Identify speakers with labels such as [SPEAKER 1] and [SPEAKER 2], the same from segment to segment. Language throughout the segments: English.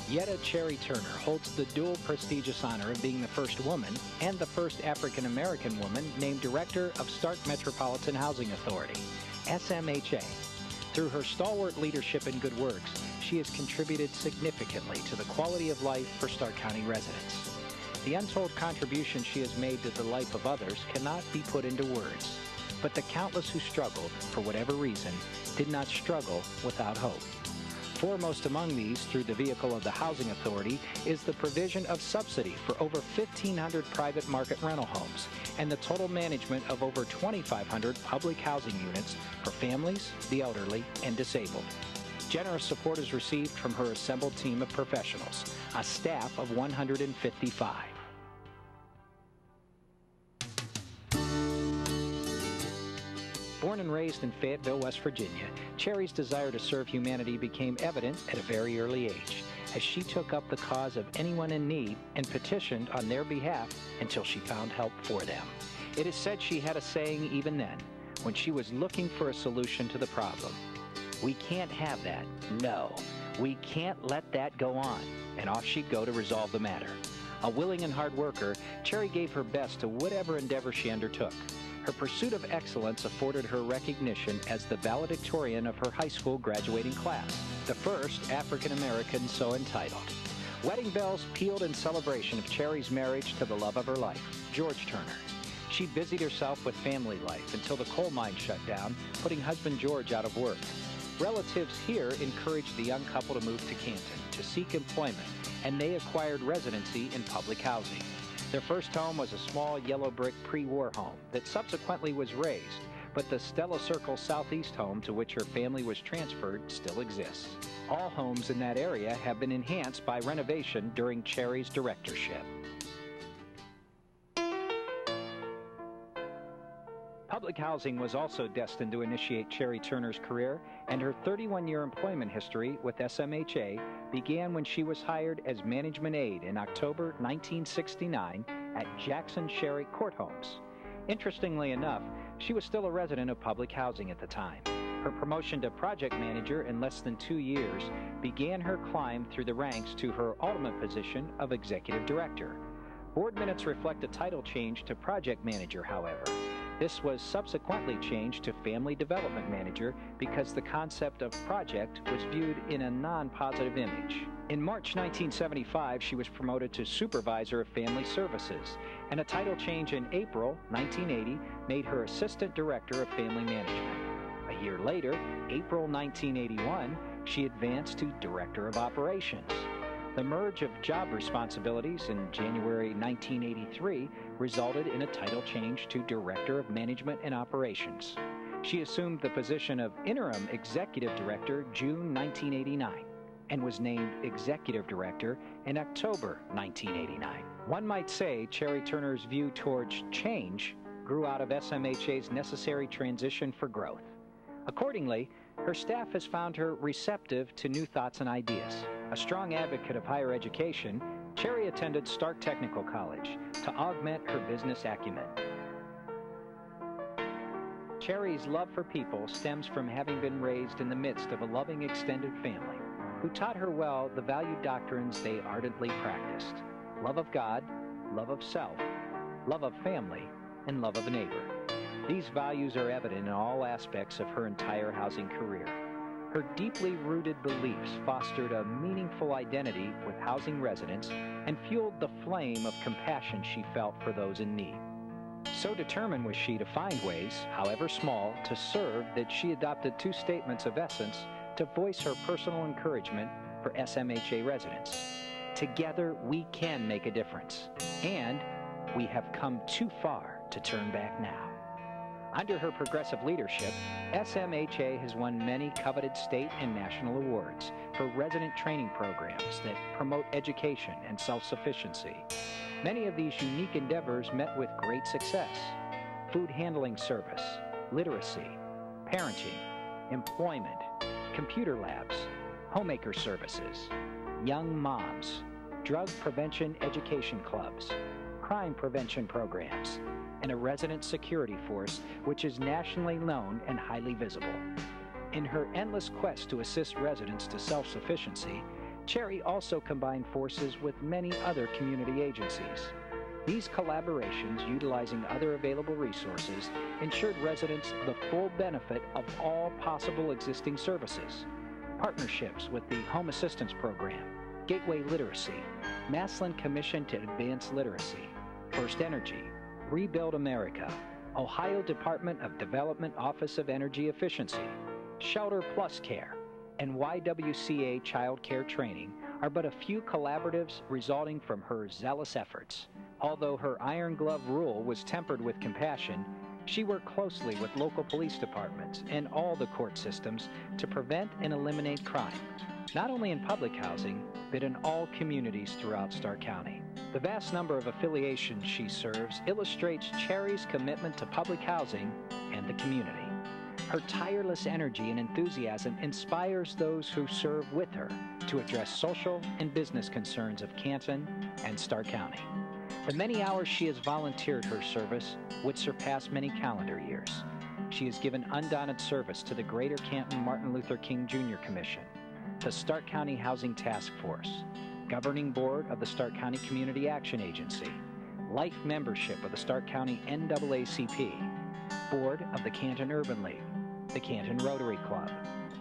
[SPEAKER 1] Yetta Cherrie Turner holds the dual prestigious honor of being the first woman and the first African-American woman named Director of Stark Metropolitan Housing Authority, SMHA. Through her stalwart leadership and good works, she has contributed significantly to the quality of life for Stark County residents. The untold contribution she has made to the life of others cannot be put into words, but the countless who struggled, for whatever reason, did not struggle without hope. Foremost among these, through the vehicle of the Housing Authority, is the provision of subsidy for over 1,500 private market rental homes and the total management of over 2,500 public housing units for families, the elderly, and disabled. Generous support is received from her assembled team of professionals, a staff of 155. Born and raised in Fayetteville, West Virginia, Cherrie's desire to serve humanity became evident at a very early age, as she took up the cause of anyone in need and petitioned on their behalf until she found help for them. It is said she had a saying even then, when she was looking for a solution to the problem. "We can't have that. No, we can't let that go on." And off she'd go to resolve the matter. A willing and hard worker, Cherrie gave her best to whatever endeavor she undertook. Her pursuit of excellence afforded her recognition as the valedictorian of her high school graduating class, the first African-American so entitled. Wedding bells pealed in celebration of Cherrie's marriage to the love of her life, George Turner. She busied herself with family life until the coal mine shut down, putting husband George out of work. Relatives here encouraged the young couple to move to Canton to seek employment, and they acquired residency in public housing. Their first home was a small yellow brick pre-war home that subsequently was razed, but the Stella Circle Southeast home to which her family was transferred still exists. All homes in that area have been enhanced by renovation during Cherrie's directorship. Public housing was also destined to initiate Cherrie Turner's career, and her 31-year employment history with SMHA began when she was hired as management aide in October 1969 at Jackson Sherry Court Homes. Interestingly enough, she was still a resident of public housing at the time. Her promotion to project manager in less than 2 years began her climb through the ranks to her ultimate position of executive director. Board minutes reflect a title change to project manager, however. This was subsequently changed to Family Development Manager because the concept of project was viewed in a non-positive image. In March 1975, she was promoted to Supervisor of Family Services, and a title change in April 1980 made her Assistant Director of Family Management. A year later, April 1981, she advanced to Director of Operations. The merge of job responsibilities in January 1983 resulted in a title change to Director of Management and Operations. She assumed the position of Interim Executive Director June 1989 and was named Executive Director in October 1989. One might say Cherrie Turner's view towards change grew out of SMHA's necessary transition for growth. Accordingly, her staff has found her receptive to new thoughts and ideas. A strong advocate of higher education, Cherrie attended Stark Technical College to augment her business acumen. Cherrie's love for people stems from having been raised in the midst of a loving extended family who taught her well the valued doctrines they ardently practiced: love of God, love of self, love of family, and love of neighbor. These values are evident in all aspects of her entire housing career. Her deeply rooted beliefs fostered a meaningful identity with housing residents and fueled the flame of compassion she felt for those in need. So determined was she to find ways, however small, to serve that she adopted 2 statements of essence to voice her personal encouragement for SMHA residents. Together, we can make a difference, and we have come too far to turn back now. Under her progressive leadership, SMHA has won many coveted state and national awards for resident training programs that promote education and self-sufficiency. Many of these unique endeavors met with great success: food handling service, literacy, parenting, employment, computer labs, homemaker services, young moms, drug prevention education clubs, crime prevention programs, and a resident security force which is nationally known and highly visible. In her endless quest to assist residents to self-sufficiency, Cherrie also combined forces with many other community agencies. These collaborations, utilizing other available resources, ensured residents the full benefit of all possible existing services. Partnerships with the Home Assistance Program, Gateway Literacy, Maslin Commission to Advance Literacy, First Energy, Rebuild America, Ohio Department of Development Office of Energy Efficiency, Shelter Plus Care, and YWCA Child Care Training are but a few collaboratives resulting from her zealous efforts. Although her iron glove rule was tempered with compassion, she worked closely with local police departments and all the court systems to prevent and eliminate crime, not only in public housing, but in all communities throughout Stark County. The vast number of affiliations she serves illustrates Cherrie's commitment to public housing and the community. Her tireless energy and enthusiasm inspires those who serve with her to address social and business concerns of Canton and Stark County. The many hours she has volunteered her service would surpass many calendar years. She has given undaunted service to the Greater Canton Martin Luther King Jr. Commission, the Stark County Housing Task Force, Governing Board of the Stark County Community Action Agency, Life Membership of the Stark County NAACP, Board of the Canton Urban League, the Canton Rotary Club,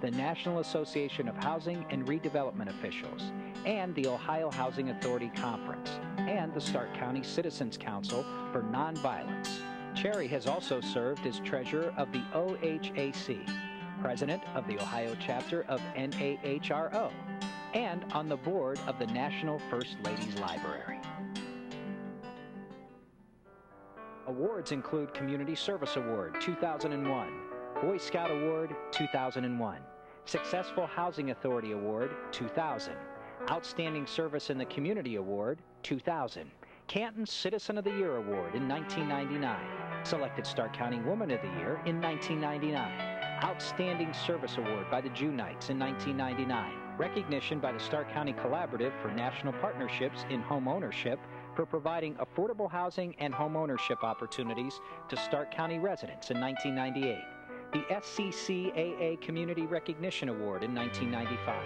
[SPEAKER 1] the National Association of Housing and Redevelopment Officials, and the Ohio Housing Authority Conference, and the Stark County Citizens Council for Nonviolence. Cherrie has also served as treasurer of the OHAC, president of the Ohio chapter of NAHRO, and on the board of the National First Ladies Library. Awards include Community Service Award 2001, Boy Scout Award 2001, Successful Housing Authority Award 2000, Outstanding Service in the Community Award 2000, Canton Citizen of the Year Award in 1999, selected Stark County Woman of the Year in 1999, Outstanding Service Award by the Jew Knights in 1999, recognition by the Stark County Collaborative for National Partnerships in Home Ownership for providing affordable housing and home ownership opportunities to Stark County residents in 1998, the SCCAA Community Recognition Award in 1995,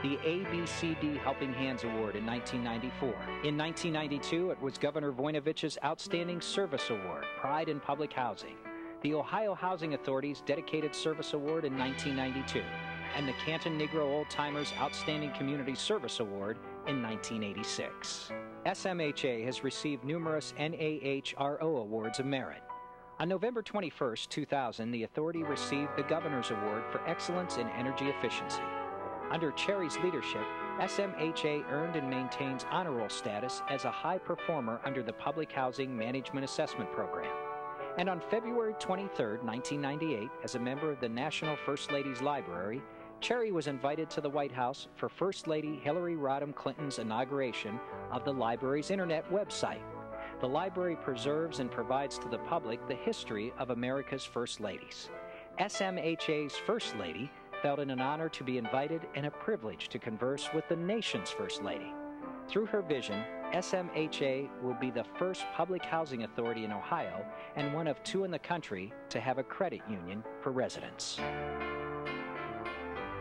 [SPEAKER 1] the ABCD Helping Hands Award in 1994. In 1992, it was Governor Voinovich's Outstanding Service Award, Pride in Public Housing, the Ohio Housing Authority's Dedicated Service Award in 1992, and the Canton Negro Old Timers Outstanding Community Service Award in 1986. SMHA has received numerous NAHRO Awards of Merit. On November 21, 2000, the authority received the Governor's Award for Excellence in Energy Efficiency. Under Cherrie's leadership, SMHA earned and maintains honor roll status as a high performer under the Public Housing Management Assessment Program. And on February 23, 1998, as a member of the National First Ladies Library, Cherrie was invited to the White House for First Lady Hillary Rodham Clinton's inauguration of the library's internet website. The library preserves and provides to the public the history of America's First Ladies. SMHA's First Lady felt it an honor to be invited and a privilege to converse with the nation's First Lady. Through her vision, SMHA will be the first public housing authority in Ohio and one of two in the country to have a credit union for residents.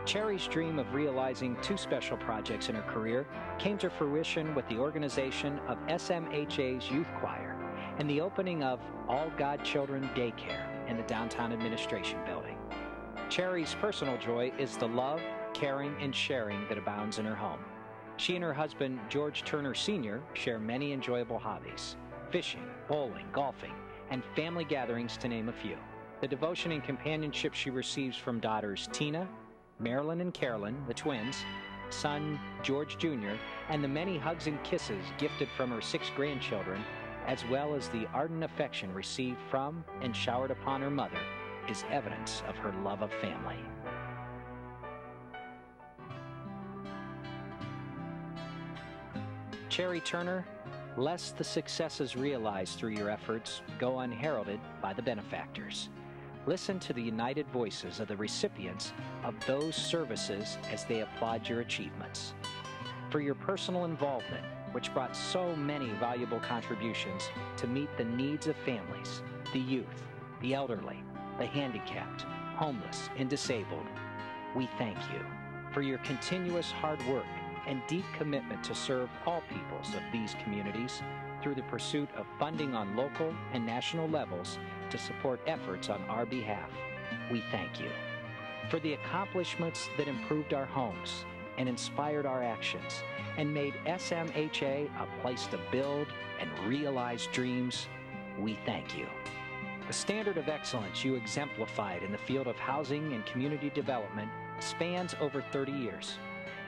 [SPEAKER 1] Cherrie's dream of realizing two special projects in her career came to fruition with the organization of SMHA's Youth Choir and the opening of All God Children Daycare in the downtown administration building. Cherrie's personal joy is the love, caring, and sharing that abounds in her home. She and her husband, George Turner Sr., share many enjoyable hobbies: fishing, bowling, golfing, and family gatherings, to name a few. The devotion and companionship she receives from daughters Tina, Marilyn and Carolyn, the twins, son George Jr., and the many hugs and kisses gifted from her 6 grandchildren, as well as the ardent affection received from and showered upon her mother, is evidence of her love of family. Cherrie Turner, lest the successes realized through your efforts go unheralded by the benefactors. Listen to the united voices of the recipients of those services as they applaud your achievements. For your personal involvement, which brought so many valuable contributions to meet the needs of families, the youth, the elderly, the handicapped, homeless, and disabled, we thank you. For your continuous hard work, and deep commitment to serve all peoples of these communities through the pursuit of funding on local and national levels to support efforts on our behalf. We thank you for the accomplishments that improved our homes and inspired our actions and made SMHA a place to build and realize dreams. We thank you. The standard of excellence you exemplified in the field of housing and community development spans over 30 years.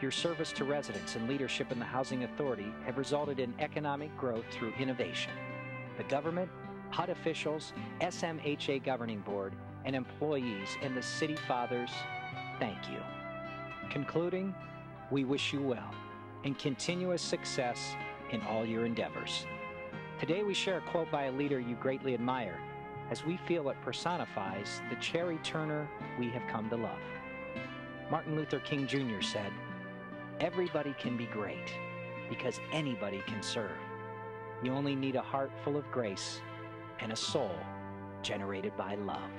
[SPEAKER 1] Your service to residents and leadership in the Housing Authority have resulted in economic growth through innovation. The government, HUD officials, SMHA Governing Board, and employees and the City Fathers, thank you. Concluding, we wish you well and continuous success in all your endeavors. Today we share a quote by a leader you greatly admire, as we feel it personifies the Cherrie Turner we have come to love. Martin Luther King Jr. said, "Everybody can be great because anybody can serve. You only need a heart full of grace and a soul generated by love."